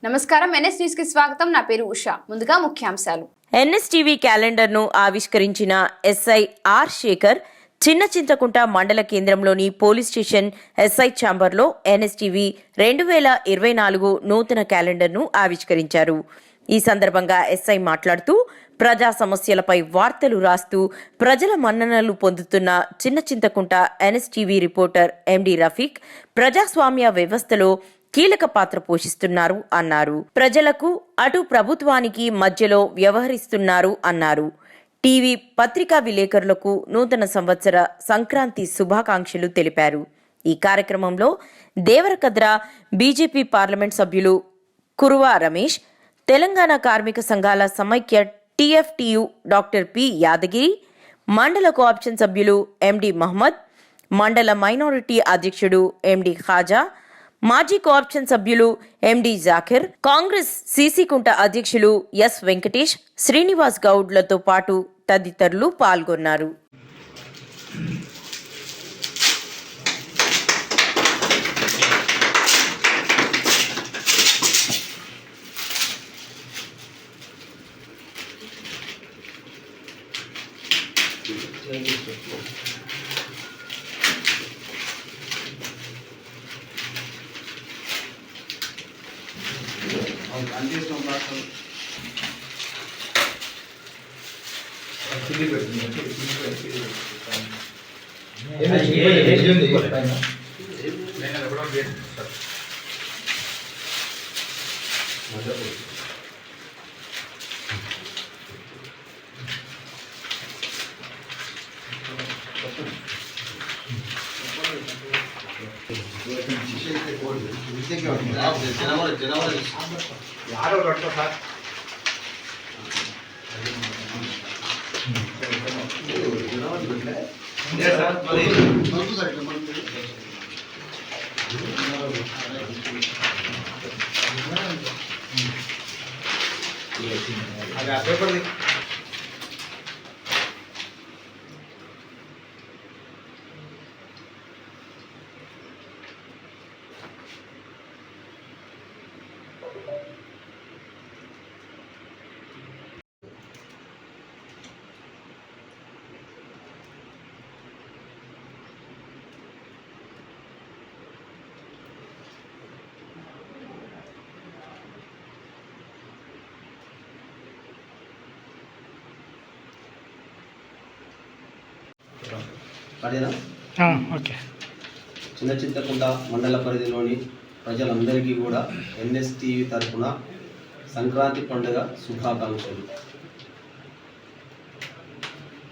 నమస్కారం NS news కి స్వాగతం. నా పేరు ఉషా. ముందుగా ముఖ్యాంశాలు. ఎన్ఎస్టీవీ క్యాలెండర్ ను ఆవిష్కరించిన ఎస్ఐ ఆర్ శేఖర్ చిన్న చింతకుంట మండల కేంద్రంలోని పోలీస్ స్టేషన్ ఎస్ఐ ఛాంబర్లో ఎన్ఎస్టీవీ 2024 నూతన క్యాలెండర్ ను ఆవిష్కరించారు. ఈ సందర్భంగా ఎస్ఐ మాట్లాడుతూ ప్రజా సమస్యలపై వార్తలు రాస్తూ ప్రజల మన్ననలు పొందుతున్న చిన్న చింతకుంట ఎన్ఎస్టీవీ రిపోర్టర్ ఎండి రఫీక్ ప్రజాస్వామ్య వ్యవస్థలో కీలక పాత్ర పోషిస్తున్నారు అన్నారు. ప్రజలకు అటు ప్రభుత్వానికి మధ్యలో వ్యవహరిస్తున్నారు అన్నారు. టీవీ పత్రికా విలేకరులకు నూతన సంవత్సర సంక్రాంతి శుభాకాంక్షలు తెలిపారు. ఈ కార్యక్రమంలో దేవరకద్ర బీజేపీ పార్లమెంట్ సభ్యులు కురువా రమేష్, తెలంగాణ కార్మిక సంఘాల సమైక్య టీఎఫ్టీయు డాక్టర్ పి యాదగిరి, మండల కోఆప్షన్ సభ్యులు ఎండి మహమ్మద్, మండల మైనారిటీ అధ్యక్షుడు ఎండి ఖాజా, మాజీ కోఆప్షన్ సభ్యులు ఎండి జాకిర్, కాంగ్రెస్ సీసీకుంట అధ్యక్షులు ఎస్ వెంకటేష్, శ్రీనివాస్ గౌడ్లతో పాటు తదితరులు పాల్గొన్నారు. చిన్న చింతకుంట మండల పరిధిలోని ప్రజలందరికీ కూడా ఎన్ఎస్టీవీ తరఫున సంక్రాంతి పండుగ శుభాకాంక్షలు.